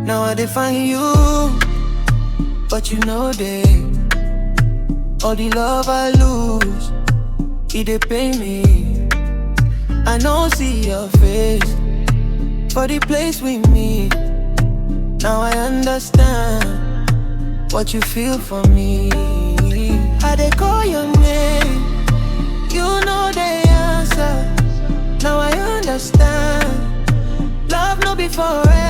Now I define you, but you know they all the love I lose, it dey pain me. I know see your face for the place with me. Now I understand what you feel for me. I dey call your name, you know the answer. Now I understand, love no be forever.